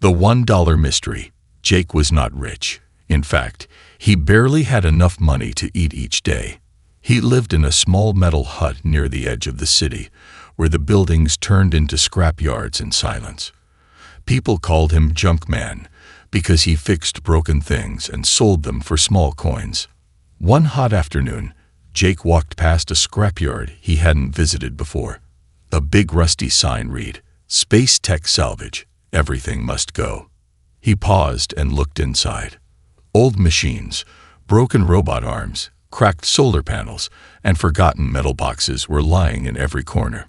The $1 mystery. Jake was not rich. In fact, he barely had enough money to eat each day. He lived in a small metal hut near the edge of the city, where the buildings turned into scrapyards in silence. People called him Junk Man because he fixed broken things and sold them for small coins. One hot afternoon, Jake walked past a scrapyard he hadn't visited before. A big rusty sign read, "Space Tech Salvage. Everything must go." He paused and looked inside. Old machines, broken robot arms, cracked solar panels, and forgotten metal boxes were lying in every corner.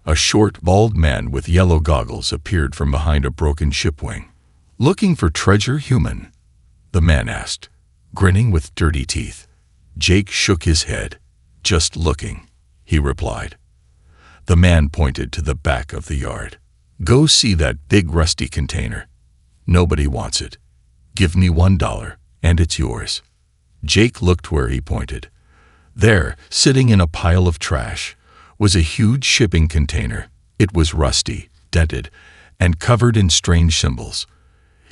A short, bald man with yellow goggles appeared from behind a broken ship wing. "Looking for treasure, human?" the man asked, grinning with dirty teeth. Jake shook his head. "Just looking," he replied. The man pointed to the back of the yard. "Go see that big rusty container. Nobody wants it. Give me $1 and it's yours." Jake looked where he pointed. There, sitting in a pile of trash, was a huge shipping container. It was rusty, dented, and covered in strange symbols.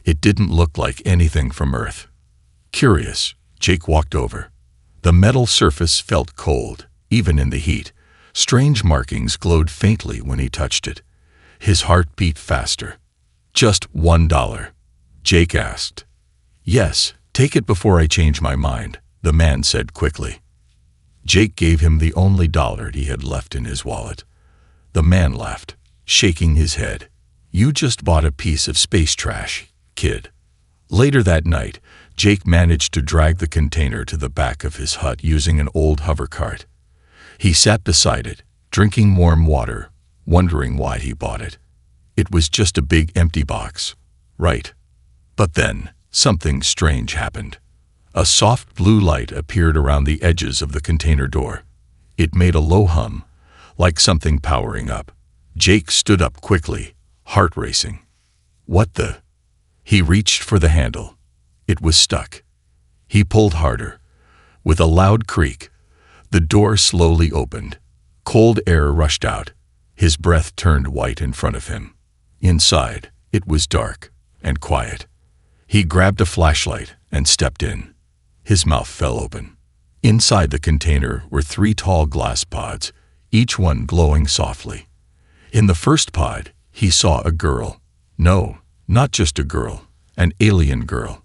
It didn't look like anything from Earth. Curious, Jake walked over. The metal surface felt cold, even in the heat. Strange markings glowed faintly when he touched it. His heart beat faster. "Just $1?" Jake asked. "Yes, take it before I change my mind," the man said quickly. Jake gave him the only dollar he had left in his wallet. The man laughed, shaking his head. "You just bought a piece of space trash, kid." Later that night, Jake managed to drag the container to the back of his hut using an old hover cart. He sat beside it, drinking warm water, wondering why he bought it. It was just a big empty box, right? But then, something strange happened. A soft blue light appeared around the edges of the container door. It made a low hum, like something powering up. Jake stood up quickly, heart racing. "What the?" He reached for the handle. It was stuck. He pulled harder. With a loud creak, the door slowly opened. Cold air rushed out. His breath turned white in front of him. Inside, it was dark and quiet. He grabbed a flashlight and stepped in. His mouth fell open. Inside the container were 3 tall glass pods, each one glowing softly. In the first pod, he saw a girl. No, not just a girl, an alien girl.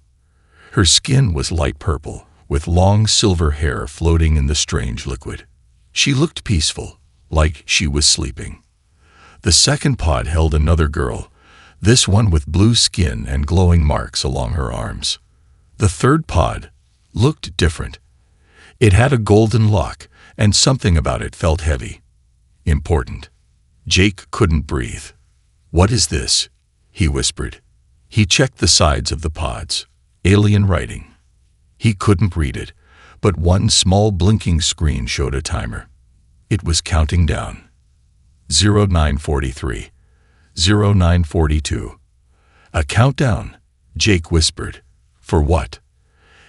Her skin was light purple, with long silver hair floating in the strange liquid. She looked peaceful, like she was sleeping. The second pod held another girl, this one with blue skin and glowing marks along her arms. The third pod looked different. It had a golden lock, and something about it felt heavy. Important. Jake couldn't breathe. "What is this?" he whispered. He checked the sides of the pods. Alien writing. He couldn't read it, but one small blinking screen showed a timer. It was counting down. 0943. 0942. "A countdown," Jake whispered. "For what?"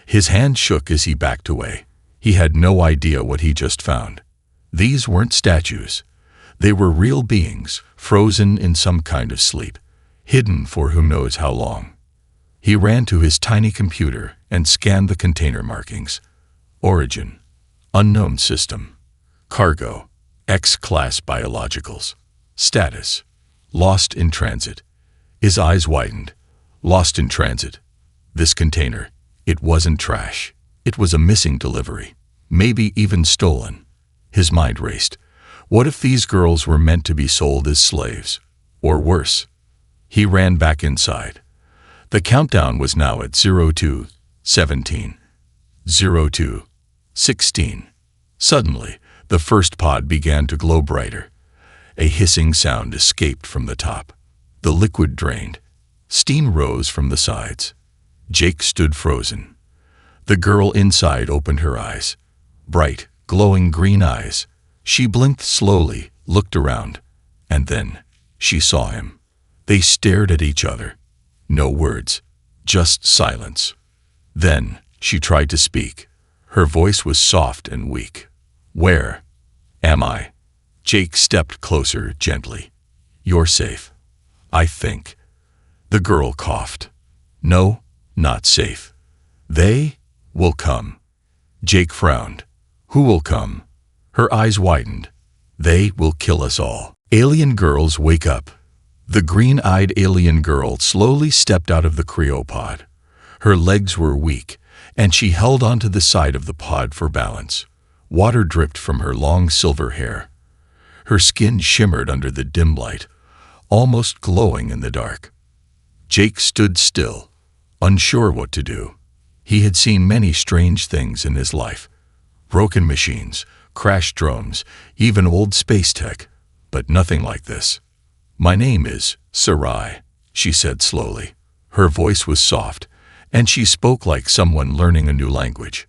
His hand shook as he backed away. He had no idea what he just found. These weren't statues. They were real beings, frozen in some kind of sleep, hidden for who knows how long. He ran to his tiny computer and scanned the container markings. Origin, unknown system. Cargo, X-class biologicals. Status, lost in transit. His eyes widened. Lost in transit. This container, it wasn't trash. It was a missing delivery, maybe even stolen. His mind raced. What if these girls were meant to be sold as slaves? Or worse. He ran back inside. The countdown was now at 02:17. 02:16. Suddenly, the first pod began to glow brighter. A hissing sound escaped from the top. The liquid drained. Steam rose from the sides. Jake stood frozen. The girl inside opened her eyes. Bright, glowing green eyes. She blinked slowly, looked around, and then she saw him. They stared at each other. No words, just silence. Then she tried to speak. Her voice was soft and weak. "Where am I?" Jake stepped closer gently. "You're safe, I think." The girl coughed. No, not safe. They will come. Jake frowned. Who will come? Her eyes widened. They will kill us all. Alien girls, wake up. The green-eyed alien girl slowly stepped out of the cryopod. Her legs were weak, and she held onto the side of the pod for balance. Water dripped from her long silver hair. Her skin shimmered under the dim light, almost glowing in the dark. Jake stood still, unsure what to do. He had seen many strange things in his life. Broken machines, crashed drones, even old space tech, but nothing like this. My name is Sarai, she said slowly. Her voice was soft, and she spoke like someone learning a new language.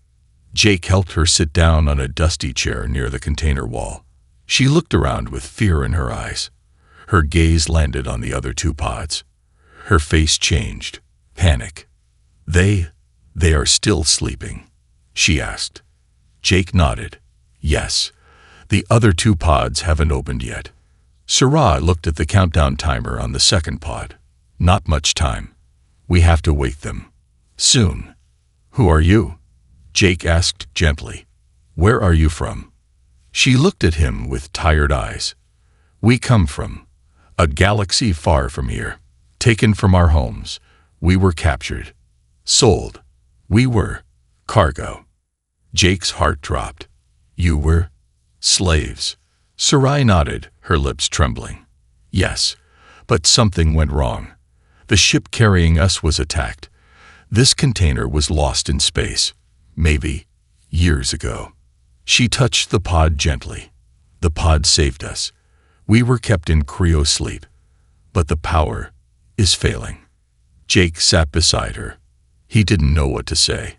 Jake helped her sit down on a dusty chair near the container wall. She looked around with fear in her eyes. Her gaze landed on the other two pods. Her face changed. Panic. They are still sleeping, she asked. Jake nodded. Yes. The other two pods haven't opened yet. Sarai looked at the countdown timer on the second pod. Not much time. We have to wake them. Soon. Who are you? Jake asked gently. Where are you from? She looked at him with tired eyes. We come from a galaxy far from here. Taken from our homes. We were captured. Sold. We were cargo. Jake's heart dropped. You were slaves. Sarai nodded, her lips trembling. Yes, but something went wrong. The ship carrying us was attacked. This container was lost in space. Maybe years ago. She touched the pod gently. The pod saved us. We were kept in cryo sleep. But the power is failing. Jake sat beside her. He didn't know what to say.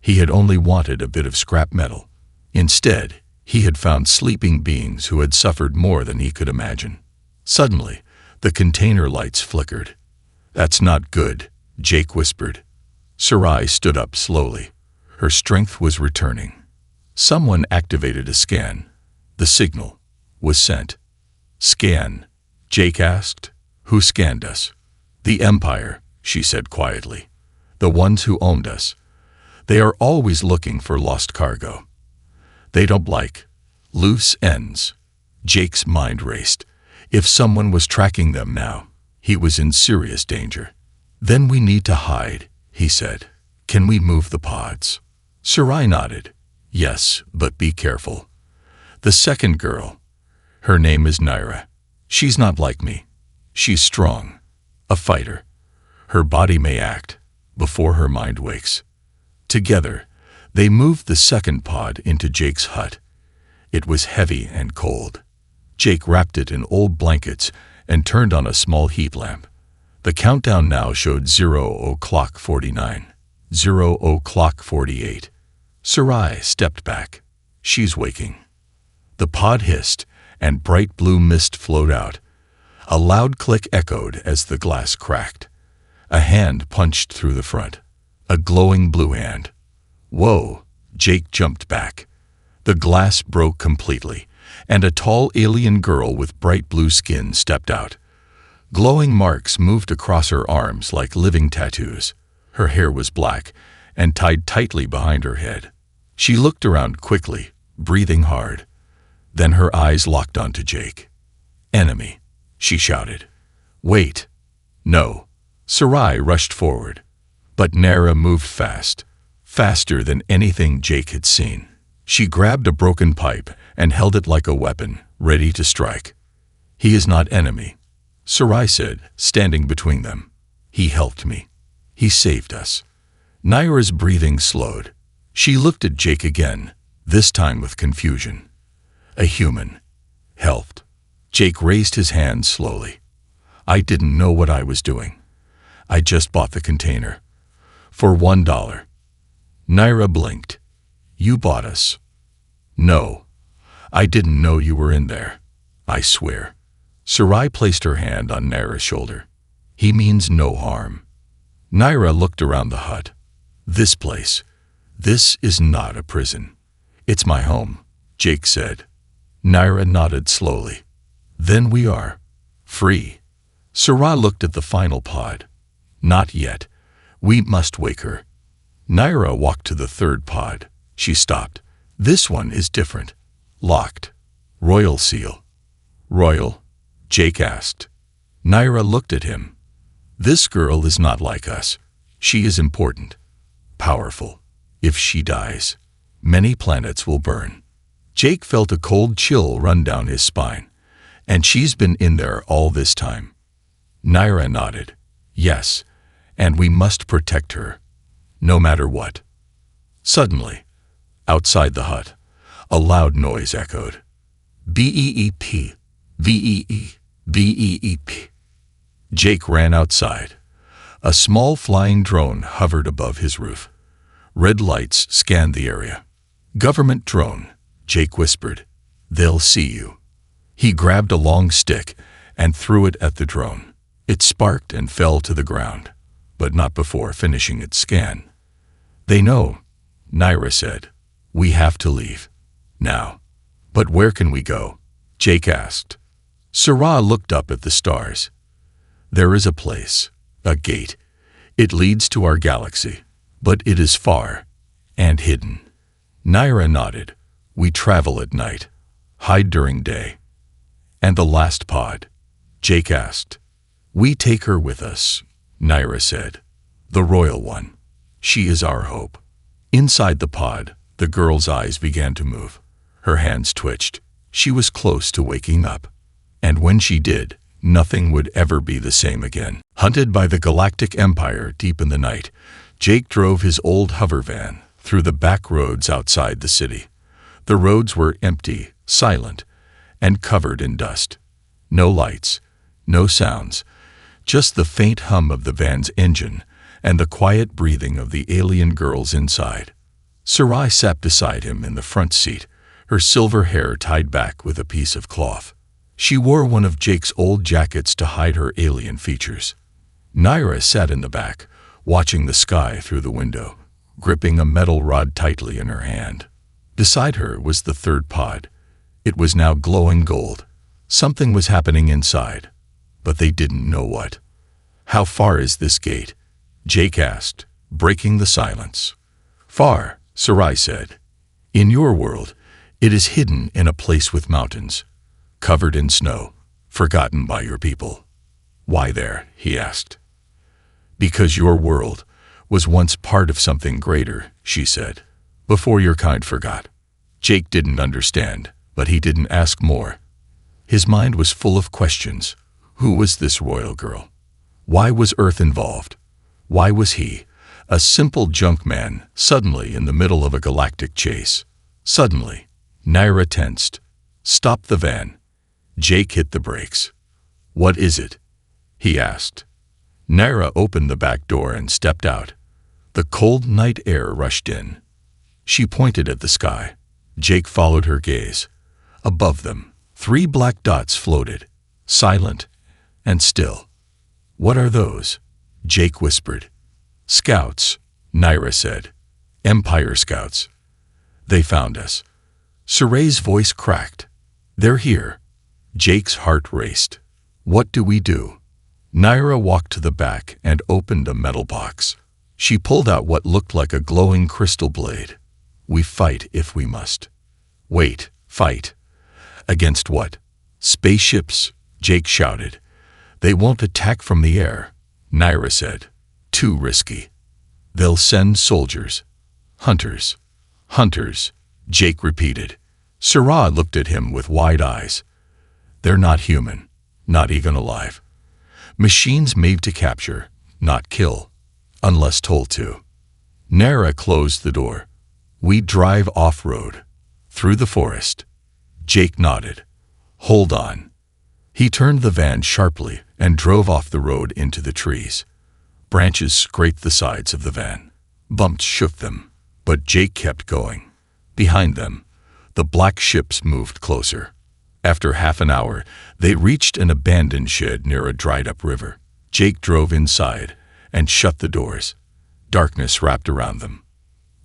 He had only wanted a bit of scrap metal. Instead, he had found sleeping beings who had suffered more than he could imagine. Suddenly, the container lights flickered. That's not good, Jake whispered. Sarai stood up slowly. Her strength was returning. Someone activated a scan. The signal was sent. Scan? Jake asked. Who scanned us? The Empire, she said quietly. The ones who owned us. They are always looking for lost cargo. They don't like loose ends. Jake's mind raced. If someone was tracking them now, he was in serious danger. Then we need to hide, he said. Can we move the pods? Sarai nodded. Yes, but be careful. The second girl. Her name is Naira. She's not like me. She's strong. A fighter. Her body may act before her mind wakes. Together, they moved the second pod into Jake's hut. It was heavy and cold. Jake wrapped it in old blankets and turned on a small heat lamp. The countdown now showed 0:49, 0:48. Sarai stepped back. She's waking. The pod hissed, and bright blue mist flowed out. A loud click echoed as the glass cracked. A hand punched through the front. A glowing blue hand. Whoa! Jake jumped back. The glass broke completely, and a tall alien girl with bright blue skin stepped out. Glowing marks moved across her arms like living tattoos. Her hair was black and tied tightly behind her head. She looked around quickly, breathing hard. Then her eyes locked onto Jake. Enemy, she shouted. Wait. No. Sarai rushed forward. But Naira moved fast, faster than anything Jake had seen. She grabbed a broken pipe and held it like a weapon, ready to strike. He is not enemy, Sarai said, standing between them. He helped me. He saved us. Naira's breathing slowed. She looked at Jake again, this time with confusion. A human. Helped. Jake raised his hand slowly. I didn't know what I was doing. I just bought the container. For $1. Naira blinked. You bought us. No. I didn't know you were in there. I swear. Sarai placed her hand on Naira's shoulder. He means no harm. Naira looked around the hut. This place. This is not a prison. It's my home, Jake said. Naira nodded slowly. Then we are free. Sarai looked at the final pod. Not yet. We must wake her. Naira walked to the third pod. She stopped. This one is different. Locked. Royal seal. Royal? Jake asked. Naira looked at him. This girl is not like us. She is important. Powerful. If she dies, many planets will burn. Jake felt a cold chill run down his spine. And she's been in there all this time. Naira nodded. Yes, and we must protect her, no matter what. Suddenly, outside the hut, a loud noise echoed. B-E-E-P, V-E-E, V-E-E-P. Jake ran outside. A small flying drone hovered above his roof. Red lights scanned the area. Government drone, Jake whispered. They'll see you. He grabbed a long stick and threw it at the drone. It sparked and fell to the ground, but not before finishing its scan. They know, Naira said. We have to leave. Now. But where can we go? Jake asked. Sarah looked up at the stars. There is a place, a gate. It leads to our galaxy, but it is far and hidden. Naira nodded. We travel at night, hide during day. And the last pod? Jake asked. We take her with us, Naira said. The royal one. She is our hope. Inside the pod, the girl's eyes began to move. Her hands twitched. She was close to waking up. And when she did, nothing would ever be the same again. Hunted by the Galactic Empire deep in the night, Jake drove his old hover van through the back roads outside the city. The roads were empty, silent, and covered in dust. No lights, no sounds, just the faint hum of the van's engine and the quiet breathing of the alien girls inside. Sarai sat beside him in the front seat, her silver hair tied back with a piece of cloth. She wore one of Jake's old jackets to hide her alien features. Naira sat in the back, watching the sky through the window, gripping a metal rod tightly in her hand. Beside her was the third pod. It was now glowing gold. Something was happening inside, but they didn't know what. How far is this gate? Jake asked, breaking the silence. Far, Sarai said. In your world, it is hidden in a place with mountains, covered in snow, forgotten by your people. Why there? He asked. Because your world was once part of something greater, she said, before your kind forgot. Jake didn't understand, but he didn't ask more. His mind was full of questions. Who was this royal girl? Why was Earth involved? Why was he, a simple junk man, suddenly in the middle of a galactic chase? Suddenly, Naira tensed. Stop the van. Jake hit the brakes. What is it? He asked. Naira opened the back door and stepped out. The cold night air rushed in. She pointed at the sky. Jake followed her gaze. Above them, 3 black dots floated, silent and still. What are those? Jake whispered. Scouts, Naira said. Empire scouts. They found us. Saray's voice cracked. They're here. Jake's heart raced. What do we do? Naira walked to the back and opened a metal box. She pulled out what looked like a glowing crystal blade. We fight if we must. Wait, fight. Against what? Spaceships, Jake shouted. They won't attack from the air, Naira said. Too risky. They'll send soldiers. Hunters. Hunters, Jake repeated. Sarah looked at him with wide eyes. They're not human, not even alive. Machines made to capture, not kill, unless told to. Naira closed the door. We drive off-road, through the forest. Jake nodded. Hold on. He turned the van sharply and drove off the road into the trees. Branches scraped the sides of the van. Bumps shook them, but Jake kept going. Behind them, the black ships moved closer. After half an hour, they reached an abandoned shed near a dried-up river. Jake drove inside and shut the doors. Darkness wrapped around them.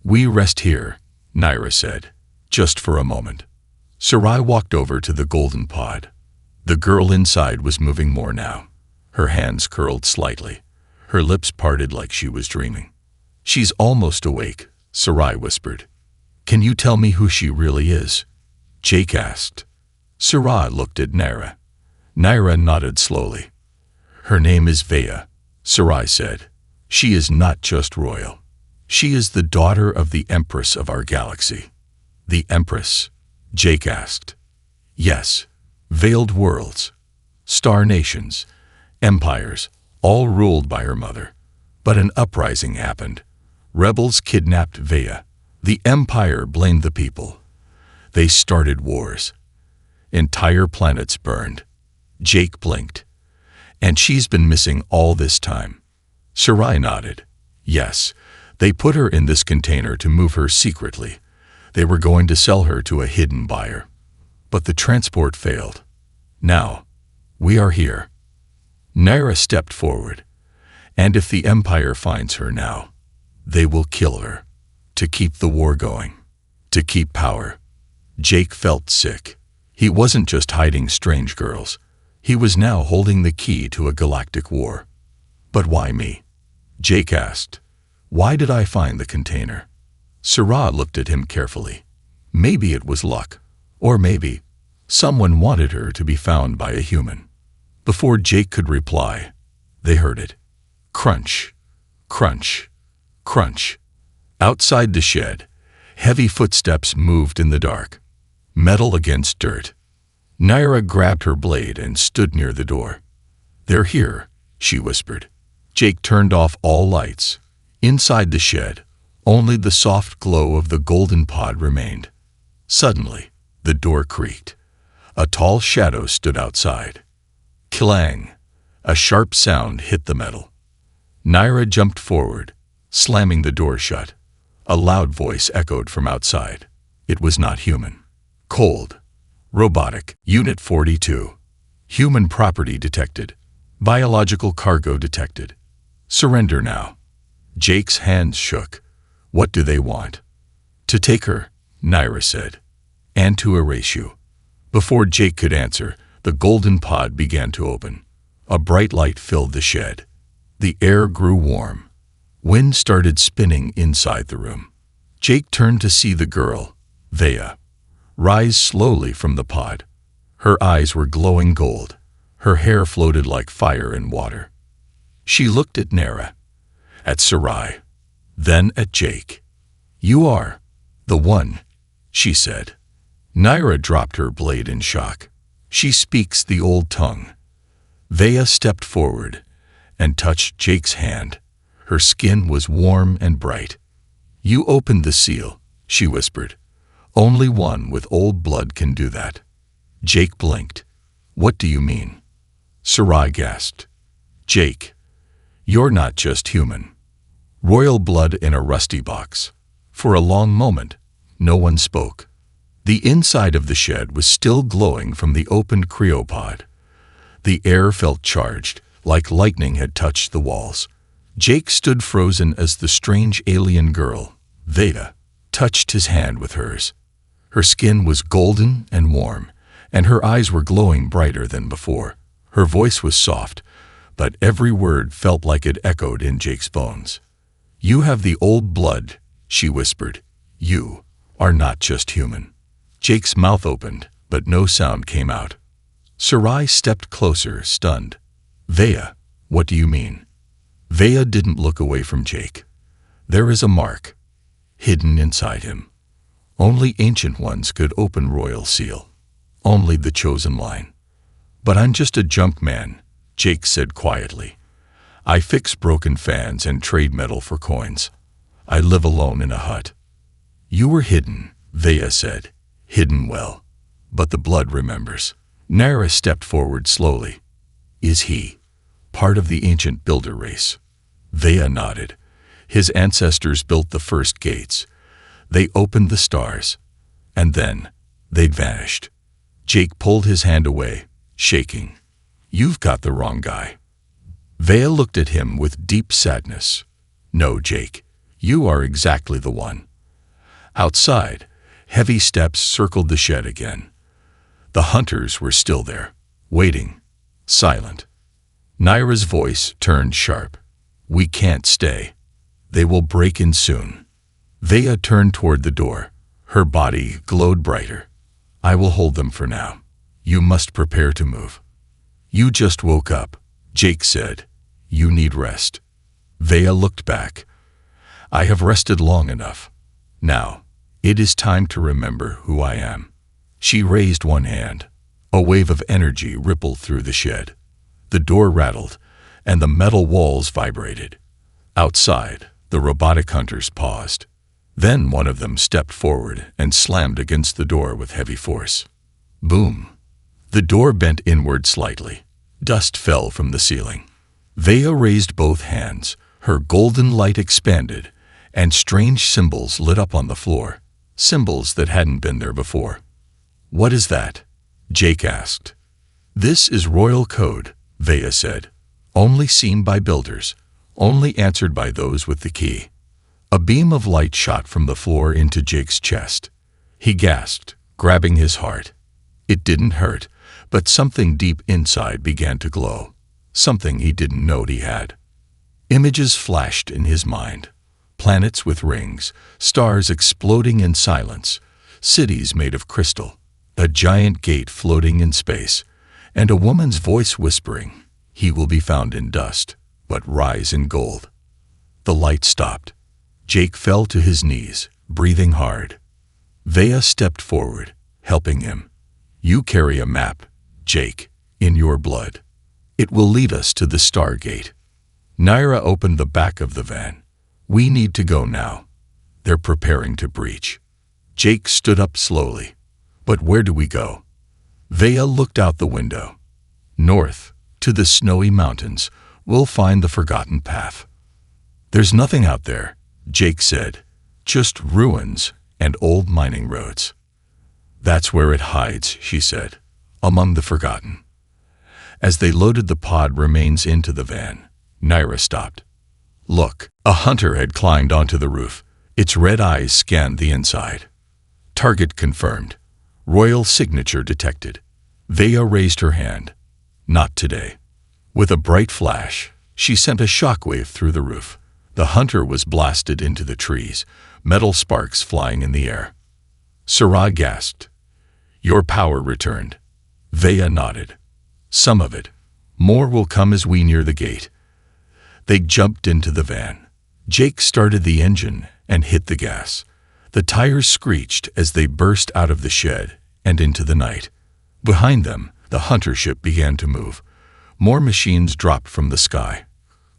We rest here, Naira said, just for a moment. Sarai walked over to the golden pod. The girl inside was moving more now. Her hands curled slightly. Her lips parted like she was dreaming. "She's almost awake," Sarai whispered. "Can you tell me who she really is?" Jake asked. Sarai looked at Naira. Naira nodded slowly. "Her name is Vea," Sarai said. "She is not just royal. She is the daughter of the Empress of our galaxy." "The Empress?" Jake asked. "Yes. Veiled worlds, star nations, empires, all ruled by her mother. But an uprising happened. Rebels kidnapped Vea. The Empire blamed the people. They started wars. Entire planets burned." Jake blinked. "And she's been missing all this time." Sarai nodded. "Yes, they put her in this container to move her secretly. They were going to sell her to a hidden buyer. But the transport failed. Now, we are here." Naira stepped forward. "And if the Empire finds her now, they will kill her. To keep the war going. To keep power." Jake felt sick. He wasn't just hiding strange girls. He was now holding the key to a galactic war. "But why me?" Jake asked. "Why did I find the container?" Sarai looked at him carefully. Maybe it was luck. Or maybe someone wanted her to be found by a human. Before Jake could reply, they heard it. Crunch, crunch, crunch. Outside the shed, heavy footsteps moved in the dark. Metal against dirt. Naira grabbed her blade and stood near the door. "They're here," she whispered. Jake turned off all lights. Inside the shed, only the soft glow of the golden pod remained. Suddenly, the door creaked. A tall shadow stood outside. Clang! A sharp sound hit the metal. Naira jumped forward, slamming the door shut. A loud voice echoed from outside. It was not human. Cold. Robotic. Unit 42. Human property detected. Biological cargo detected. Surrender now. Jake's hands shook. "What do they want?" "To take her," Naira said, "and to erase you." Before Jake could answer, the golden pod began to open. A bright light filled the shed. The air grew warm. Wind started spinning inside the room. Jake turned to see the girl, Vea, rise slowly from the pod. Her eyes were glowing gold. Her hair floated like fire in water. She looked at Naira, at Sarai, then at Jake. "You are the one," she said. Naira dropped her blade in shock. "She speaks the old tongue." Vea stepped forward and touched Jake's hand. Her skin was warm and bright. "You opened the seal," she whispered. "Only one with old blood can do that." Jake blinked. "What do you mean?" Sarai gasped. "Jake, you're not just human. Royal blood in a rusty box." For a long moment, no one spoke. The inside of the shed was still glowing from the opened cryopod. The air felt charged, like lightning had touched the walls. Jake stood frozen as the strange alien girl, Vea, touched his hand with hers. Her skin was golden and warm, and her eyes were glowing brighter than before. Her voice was soft, but every word felt like it echoed in Jake's bones. "You have the old blood," she whispered. "You are not just human." Jake's mouth opened, but no sound came out. Sarai stepped closer, stunned. "Vea, what do you mean?" Vea didn't look away from Jake. "There is a mark, hidden inside him. Only ancient ones could open royal seal. Only the chosen line." "But I'm just a junk man," Jake said quietly. "I fix broken fans and trade metal for coins. I live alone in a hut." "You were hidden," Vea said. "Hidden well. But the blood remembers." Naira stepped forward slowly. "Is he part of the ancient builder race?" Vea nodded. "His ancestors built the first gates. They opened the stars. And then they'd vanished." Jake pulled his hand away, shaking. "You've got the wrong guy." Vea looked at him with deep sadness. "No, Jake, you are exactly the one." Outside, heavy steps circled the shed again. The hunters were still there, waiting, silent. Naira's voice turned sharp. We can't stay. They will break in soon. Vea turned toward the door. Her body glowed brighter. I will hold them for now. You must prepare to move. You just woke up, Jake said. You need rest. Vea looked back. I have rested long enough. Now, it is time to remember who I am. She raised one hand. A wave of energy rippled through the shed. The door rattled, and the metal walls vibrated. Outside, the robotic hunters paused. Then one of them stepped forward and slammed against the door with heavy force. Boom! The door bent inward slightly. Dust fell from the ceiling. Vea raised both hands. Her golden light expanded, and strange symbols lit up on the floor, symbols that hadn't been there before. What is that? Jake asked. This is royal code, Vea said. Only seen by builders, only answered by those with the key. A beam of light shot from the floor into Jake's chest. He gasped, grabbing his heart. It didn't hurt, but something deep inside began to glow, something he didn't know he had. Images flashed in his mind. Planets with rings, stars exploding in silence, cities made of crystal, a giant gate floating in space, and a woman's voice whispering, "He will be found in dust, but rise in gold." The light stopped. Jake fell to his knees, breathing hard. Vea stepped forward, helping him. You carry a map, Jake, in your blood. It will lead us to the Stargate. Naira opened the back of the van. We need to go now. They're preparing to breach. Jake stood up slowly. But where do we go? Vea looked out the window. North, to the snowy mountains. We'll find the forgotten path. There's nothing out there, Jake said. Just ruins and old mining roads. That's where it hides, she said, among the forgotten. As they loaded the pod remains into the van, Naira stopped. Look, a hunter had climbed onto the roof. Its red eyes scanned the inside. Target confirmed. Royal signature detected. Vea raised her hand. Not today. With a bright flash, she sent a shockwave through the roof. The hunter was blasted into the trees, metal sparks flying in the air. Sarai gasped. Your power returned. Vea nodded. Some of it. More will come as we near the gate. They jumped into the van. Jake started the engine and hit the gas. The tires screeched as they burst out of the shed and into the night. Behind them, the hunter ship began to move. More machines dropped from the sky,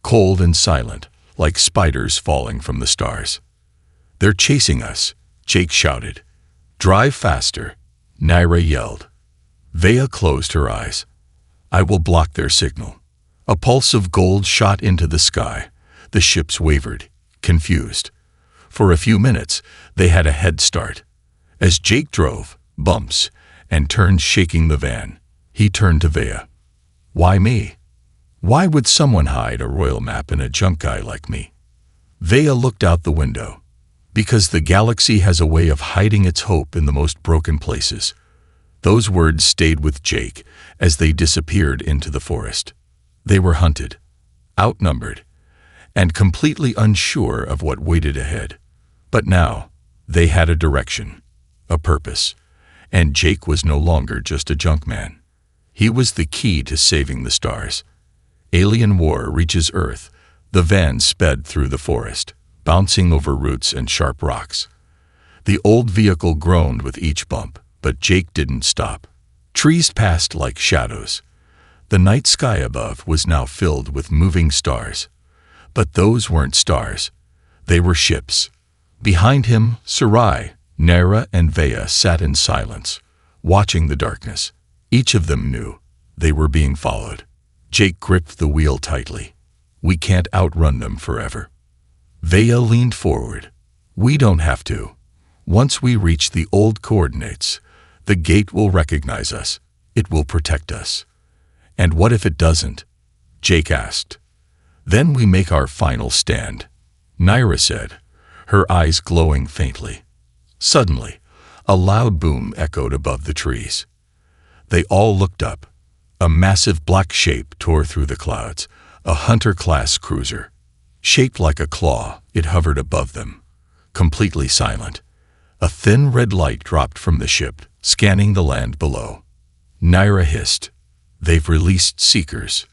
cold and silent, like spiders falling from the stars. They're chasing us, Jake shouted. Drive faster, Naira yelled. Vea closed her eyes. I will block their signal. A pulse of gold shot into the sky. The ships wavered, confused. For a few minutes, they had a head start. As Jake drove, bumps, and turned shaking the van, he turned to Vea. Why me? Why would someone hide a royal map in a junk guy like me? Vea looked out the window. Because the galaxy has a way of hiding its hope in the most broken places. Those words stayed with Jake as they disappeared into the forest. They were hunted, outnumbered, and completely unsure of what waited ahead. But now, they had a direction, a purpose, and Jake was no longer just a junk man. He was the key to saving the stars. Alien war reaches Earth. The van sped through the forest, bouncing over roots and sharp rocks. The old vehicle groaned with each bump, but Jake didn't stop. Trees passed like shadows. The night sky above was now filled with moving stars. But those weren't stars. They were ships. Behind him, Sarai, Naira, and Vea sat in silence, watching the darkness. Each of them knew they were being followed. Jake gripped the wheel tightly. We can't outrun them forever. Vea leaned forward. We don't have to. Once we reach the old coordinates, the gate will recognize us. It will protect us. And what if it doesn't? Jake asked. Then we make our final stand, Naira said, her eyes glowing faintly. Suddenly, a loud boom echoed above the trees. They all looked up. A massive black shape tore through the clouds, a hunter-class cruiser. Shaped like a claw, it hovered above them, completely silent. A thin red light dropped from the ship, scanning the land below. Naira hissed. "They've released Seekers."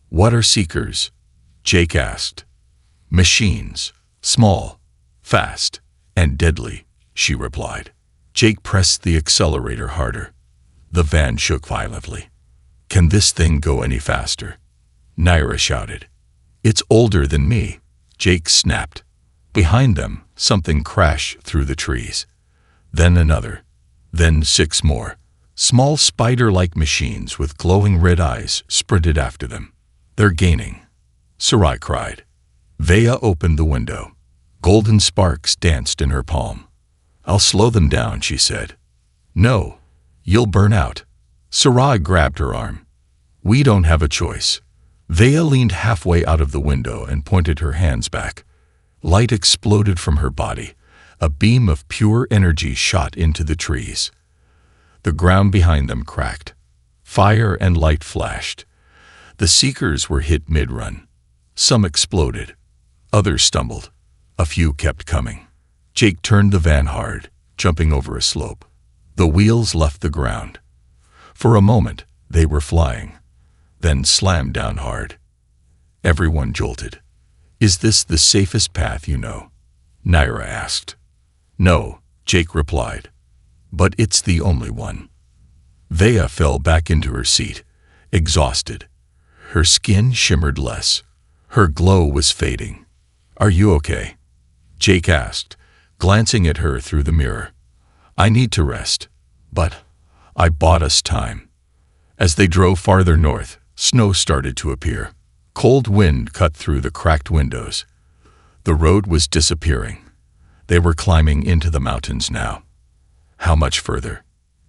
"What are Seekers?" Jake asked. "Machines. Small, fast, and deadly," she replied. Jake pressed the accelerator harder. The van shook violently. "Can this thing go any faster?" Naira shouted. "It's older than me," Jake snapped. Behind them, something crashed through the trees. Then another. Then 6 more. Small spider-like machines with glowing red eyes sprinted after them. "They're gaining," Sarai cried. Vea opened the window. Golden sparks danced in her palm. "I'll slow them down," she said. "No, you'll burn out." Sarai grabbed her arm. "We don't have a choice." Vea leaned halfway out of the window and pointed her hands back. Light exploded from her body. A beam of pure energy shot into the trees. The ground behind them cracked. Fire and light flashed. The Seekers were hit mid-run. Some exploded. Others stumbled. A few kept coming. Jake turned the van hard, jumping over a slope. The wheels left the ground. For a moment, they were flying, then slammed down hard. Everyone jolted. "Is this the safest path you know?" Naira asked. "No," Jake replied, "but it's the only one." Vea fell back into her seat, exhausted. Her skin shimmered less. Her glow was fading. "Are you okay?" Jake asked, glancing at her through the mirror. "I need to rest, but I bought us time." As they drove farther north, snow started to appear. Cold wind cut through the cracked windows. The road was disappearing. They were climbing into the mountains now. "How much further?"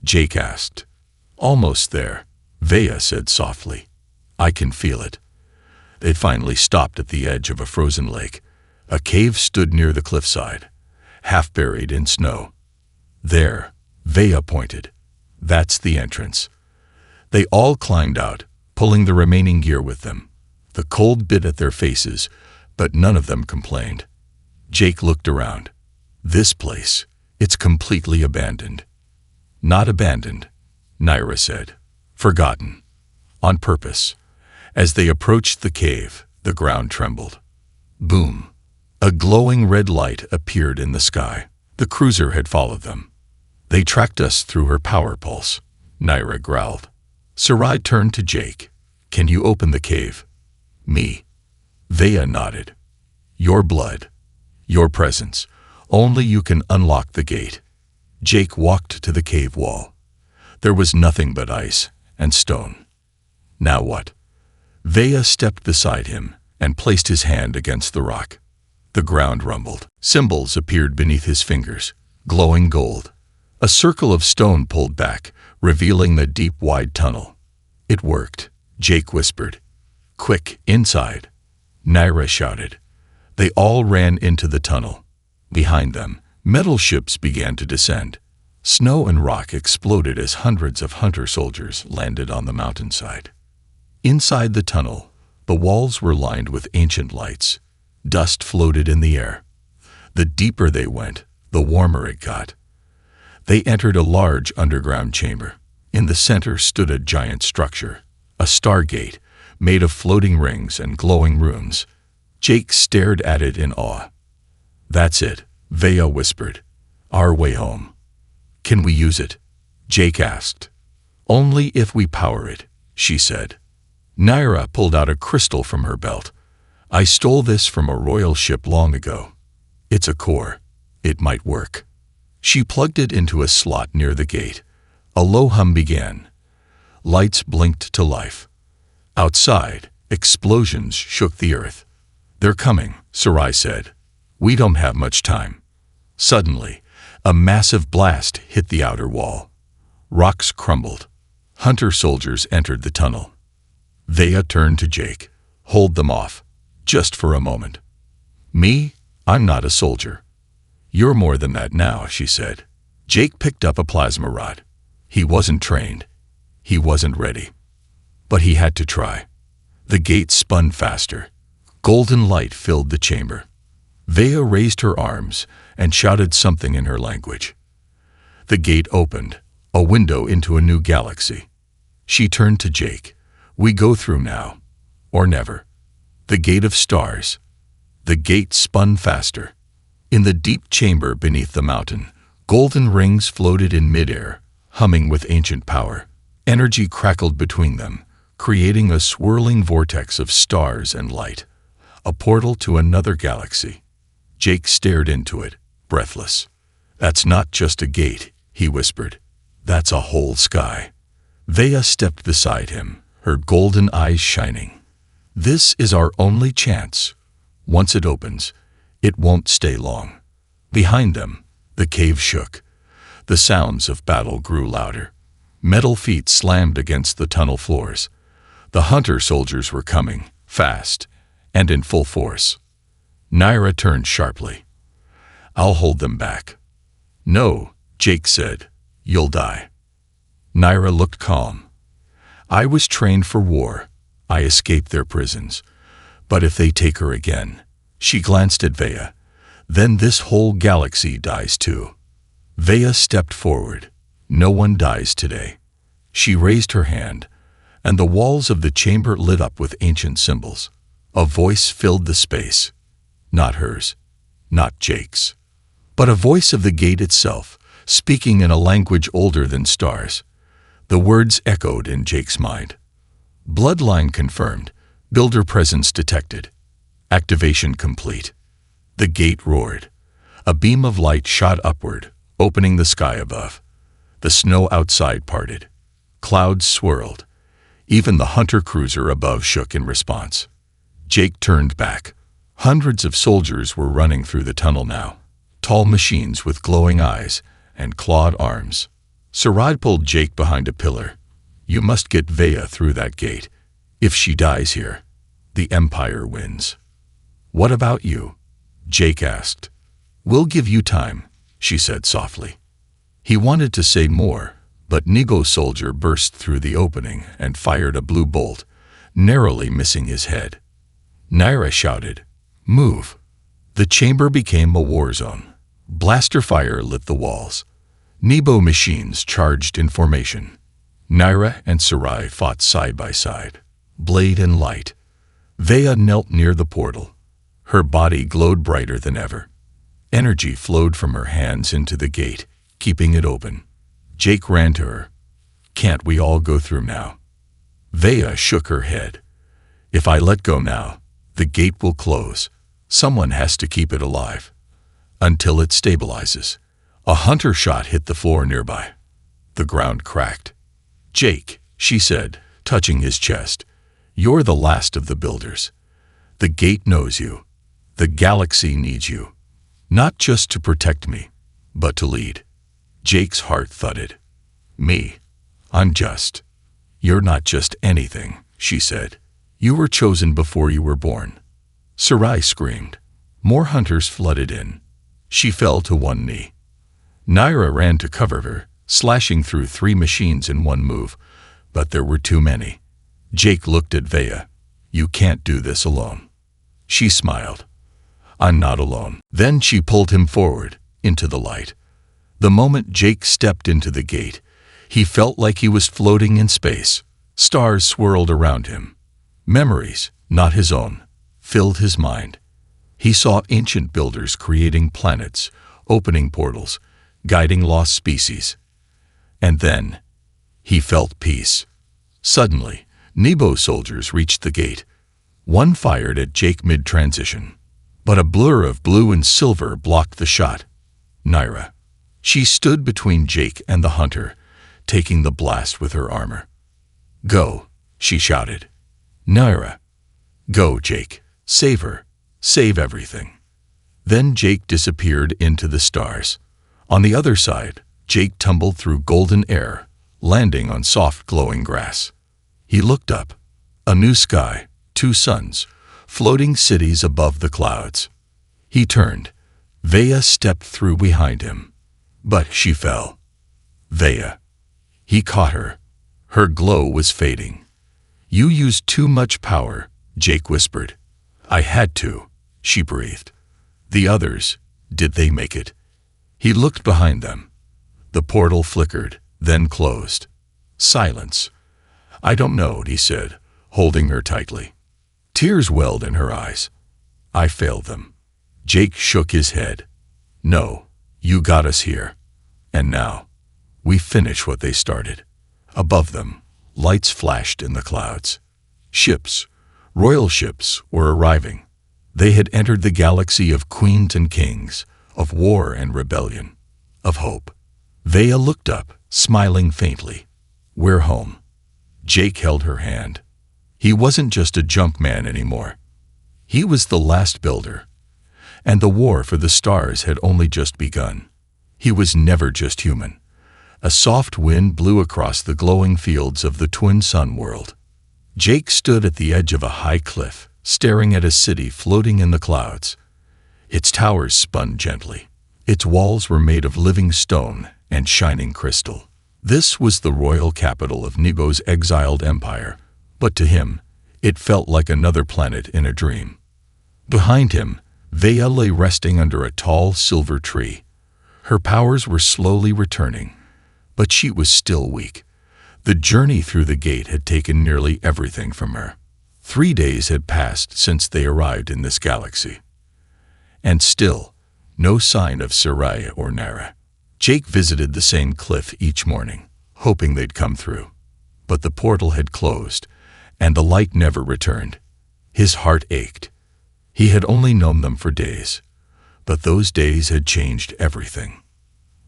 Jake asked. "Almost there," Vea said softly. "I can feel it." They finally stopped at the edge of a frozen lake. A cave stood near the cliffside, half buried in snow. "There," Vea pointed. "That's the entrance." They all climbed out, pulling the remaining gear with them. The cold bit at their faces, but none of them complained. Jake looked around. "This place, it's completely abandoned." "Not abandoned," Naira said. "Forgotten. On purpose." As they approached the cave, the ground trembled. Boom! A glowing red light appeared in the sky. The cruiser had followed them. "They tracked us through her power pulse," Naira growled. Sarai turned to Jake. "Can you open the cave?" "Me." Vea nodded. "Your blood. Your presence. Only you can unlock the gate." Jake walked to the cave wall. There was nothing but ice and stone. "Now what?" Vea stepped beside him and placed his hand against the rock. The ground rumbled. Symbols appeared beneath his fingers, glowing gold. A circle of stone pulled back, revealing the deep, wide tunnel. "It worked," Jake whispered. "Quick, inside!" Naira shouted. They all ran into the tunnel. Behind them, metal ships began to descend. Snow and rock exploded as hundreds of hunter soldiers landed on the mountainside. Inside the tunnel, the walls were lined with ancient lights. Dust floated in the air. The deeper they went, the warmer it got. They entered a large underground chamber. In the center stood a giant structure, a stargate, made of floating rings and glowing runes. Jake stared at it in awe. "That's it," Vea whispered. "Our way home." "Can we use it?" Jake asked. "Only if we power it," she said. Naira pulled out a crystal from her belt. "I stole this from a royal ship long ago. It's a core. It might work." She plugged it into a slot near the gate. A low hum began. Lights blinked to life. Outside, explosions shook the earth. "They're coming," Sarai said. "We don't have much time." Suddenly, a massive blast hit the outer wall. Rocks crumbled. Hunter soldiers entered the tunnel. Vea turned to Jake. "Hold them off, just for a moment." "Me? I'm not a soldier." "You're more than that now," she said. Jake picked up a plasma rod. He wasn't trained. He wasn't ready. But he had to try. The gate spun faster. Golden light filled the chamber. Vea raised her arms and shouted something in her language. The gate opened, a window into a new galaxy. She turned to Jake. We go through now, or never. The gate of stars. The gate spun faster. In the deep chamber beneath the mountain, golden rings floated in midair, humming with ancient power. Energy crackled between them, creating a swirling vortex of stars and light. A portal to another galaxy. Jake stared into it, breathless. That's not just a gate, he whispered. That's a whole sky. Vea stepped beside him, her golden eyes shining. This is our only chance. Once it opens, it won't stay long. Behind them, the cave shook. The sounds of battle grew louder. Metal feet slammed against the tunnel floors. The hunter soldiers were coming, fast, and in full force. Naira turned sharply. I'll hold them back. No, Jake said. You'll die. Naira looked calm. I was trained for war. I escaped their prisons. But if they take her again, she glanced at Vea, then this whole galaxy dies too. Vea stepped forward. No one dies today. She raised her hand, and the walls of the chamber lit up with ancient symbols. A voice filled the space. Not hers, not Jake's, but a voice of the gate itself, speaking in a language older than stars. The words echoed in Jake's mind. Bloodline confirmed. Builder presence detected. Activation complete. The gate roared. A beam of light shot upward, opening the sky above. The snow outside parted. Clouds swirled. Even the hunter cruiser above shook in response. Jake turned back. Hundreds of soldiers were running through the tunnel now. Tall machines with glowing eyes and clawed arms. Sarad pulled Jake behind a pillar. You must get Vea through that gate. If she dies here, the Empire wins. What about you? Jake asked. We'll give you time, she said softly. He wanted to say more, but Nigo's soldier burst through the opening and fired a blue bolt, narrowly missing his head. Naira shouted, Move! The chamber became a war zone. Blaster fire lit the walls. Nebo machines charged in formation. Naira and Sarai fought side by side, blade and light. Vea knelt near the portal. Her body glowed brighter than ever. Energy flowed from her hands into the gate, keeping it open. Jake ran to her. Can't we all go through now? Vea shook her head. If I let go now, the gate will close. Someone has to keep it alive. Until it stabilizes. A hunter shot hit the floor nearby. The ground cracked. Jake, she said, touching his chest, you're the last of the builders. The gate knows you. The galaxy needs you. Not just to protect me, but to lead. Jake's heart thudded. Me? I'm just. You're not just anything, she said. You were chosen before you were born. Sarai screamed. More hunters flooded in. She fell to one knee. Naira ran to cover her, slashing through 3 machines in one move, but there were too many. Jake looked at Vea. You can't do this alone. She smiled. I'm not alone. Then she pulled him forward, into the light. The moment Jake stepped into the gate, he felt like he was floating in space. Stars swirled around him. Memories, not his own, filled his mind. He saw ancient builders creating planets, opening portals, guiding lost species. And then, he felt peace. Suddenly, Nebo soldiers reached the gate. One fired at Jake mid-transition, but a blur of blue and silver blocked the shot. Naira. She stood between Jake and the hunter, taking the blast with her armor. Go, she shouted. Naira. Go, Jake. Save her. Save everything. Then Jake disappeared into the stars. On the other side, Jake tumbled through golden air, landing on soft glowing grass. He looked up. A new sky, 2 suns, floating cities above the clouds. He turned. Vea stepped through behind him. But she fell. Vea. He caught her. Her glow was fading. You used too much power, Jake whispered. I had to, she breathed. The others, did they make it? He looked behind them. The portal flickered, then closed. Silence. I don't know, he said, holding her tightly. Tears welled in her eyes. I failed them. Jake shook his head. No, you got us here. And now, we finish what they started. Above them, lights flashed in the clouds. Ships, royal ships, were arriving. They had entered the galaxy of queens and kings, of war and rebellion, of hope. Vea looked up, smiling faintly. We're home. Jake held her hand. He wasn't just a junk man anymore. He was the last builder. And the war for the stars had only just begun. He was never just human. A soft wind blew across the glowing fields of the twin sun world. Jake stood at the edge of a high cliff, staring at a city floating in the clouds. Its towers spun gently. Its walls were made of living stone and shining crystal. This was the royal capital of Nibo's exiled empire, but to him, it felt like another planet in a dream. Behind him, Vea lay resting under a tall silver tree. Her powers were slowly returning, but she was still weak. The journey through the gate had taken nearly everything from her. 3 days had passed since they arrived in this galaxy. And still, no sign of Sarai or Nara. Jake visited the same cliff each morning, hoping they'd come through. But the portal had closed, and the light never returned. His heart ached. He had only known them for days, but those days had changed everything.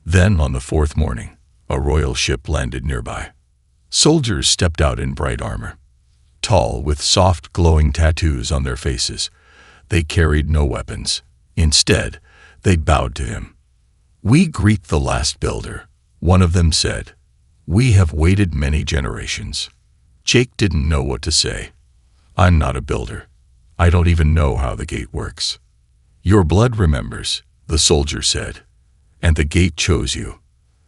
Then, on the 4th morning, a royal ship landed nearby. Soldiers stepped out in bright armor. Tall, with soft, glowing tattoos on their faces, they carried no weapons. Instead, they bowed to him. "We greet the last builder," one of them said. "We have waited many generations." Jake didn't know what to say. "I'm not a builder. I don't even know how the gate works." "Your blood remembers," the soldier said, "and the gate chose you."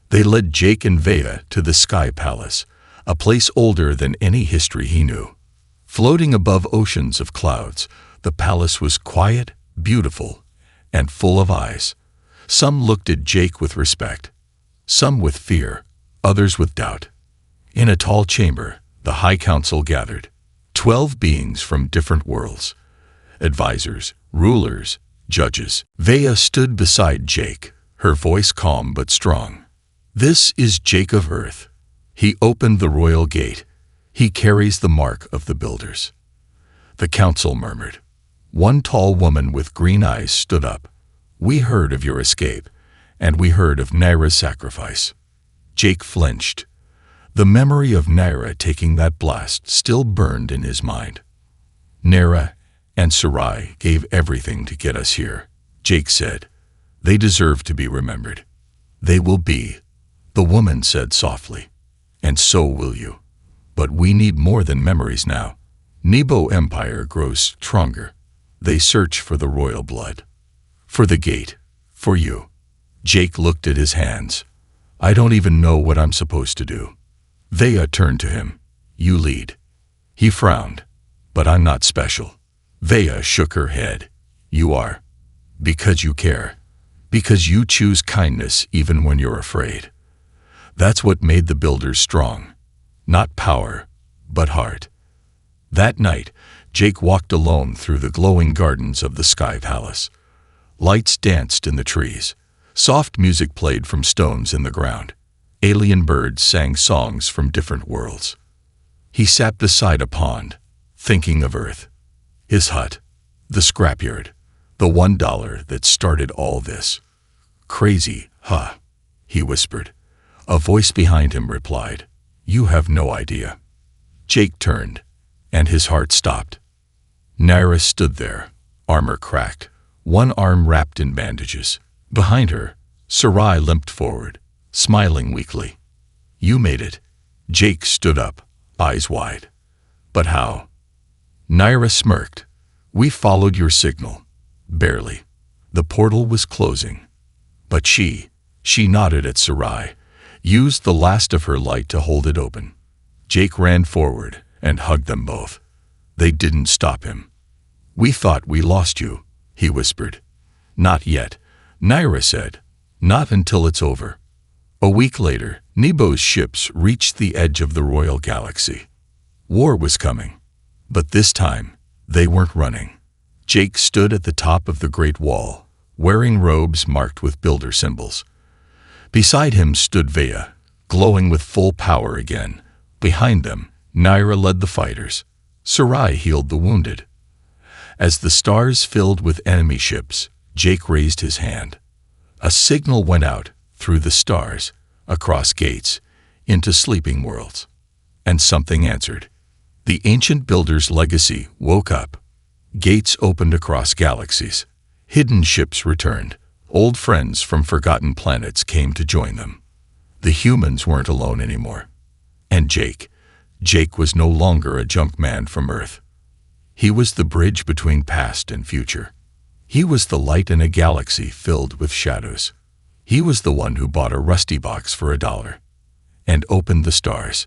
They led Jake and Vea to the Sky Palace, a place older than any history he knew. Floating above oceans of clouds, the palace was quiet, beautiful, and full of eyes. Some looked at Jake with respect, some with fear, others with doubt. In a tall chamber, the High Council gathered. 12 beings from different worlds. Advisors, rulers, judges. Vea stood beside Jake, her voice calm but strong. "This is Jake of Earth. He opened the royal gate. He carries the mark of the builders." The council murmured. One tall woman with green eyes stood up. "We heard of your escape, and we heard of Naira's sacrifice." Jake flinched. The memory of Naira taking that blast still burned in his mind. "Naira and Sarai gave everything to get us here," Jake said. "They deserve to be remembered." "They will be," the woman said softly. "And so will you. But we need more than memories now. Nibo Empire grows stronger. They search for the royal blood. For the gate. For you." Jake looked at his hands. "I don't even know what I'm supposed to do." Vea turned to him. "You lead." He frowned. "But I'm not special." Vea shook her head. "You are. Because you care. Because you choose kindness even when you're afraid. That's what made the builders strong. Not power, but heart." That night, Jake walked alone through the glowing gardens of the Sky Palace. Lights danced in the trees. Soft music played from stones in the ground. Alien birds sang songs from different worlds. He sat beside a pond, thinking of Earth. His hut, the scrapyard, the $1 that started all this. "Crazy, huh?" he whispered. A voice behind him replied, "You have no idea." Jake turned, and his heart stopped. Naira stood there, armor cracked, one arm wrapped in bandages. Behind her, Sarai limped forward, smiling weakly. "You made it." Jake stood up, eyes wide. "But how?" Naira smirked. "We followed your signal." Barely. The portal was closing. But she nodded at Sarai, used the last of her light to hold it open. Jake ran forward and hugged them both. They didn't stop him. "We thought we lost you," he whispered. "Not yet," Naira said. "Not until it's over." A week later, Nebo's ships reached the edge of the royal galaxy. War was coming. But this time, they weren't running. Jake stood at the top of the Great Wall, wearing robes marked with builder symbols. Beside him stood Vea, glowing with full power again. Behind them, Naira led the fighters. Sarai healed the wounded. As the stars filled with enemy ships, Jake raised his hand. A signal went out through the stars, across gates, into sleeping worlds. And something answered. The ancient builder's legacy woke up. Gates opened across galaxies. Hidden ships returned. Old friends from forgotten planets came to join them. The humans weren't alone anymore. And Jake was no longer a junk man from Earth. He was the bridge between past and future. He was the light in a galaxy filled with shadows. He was the one who bought a rusty box for $1 and opened the stars.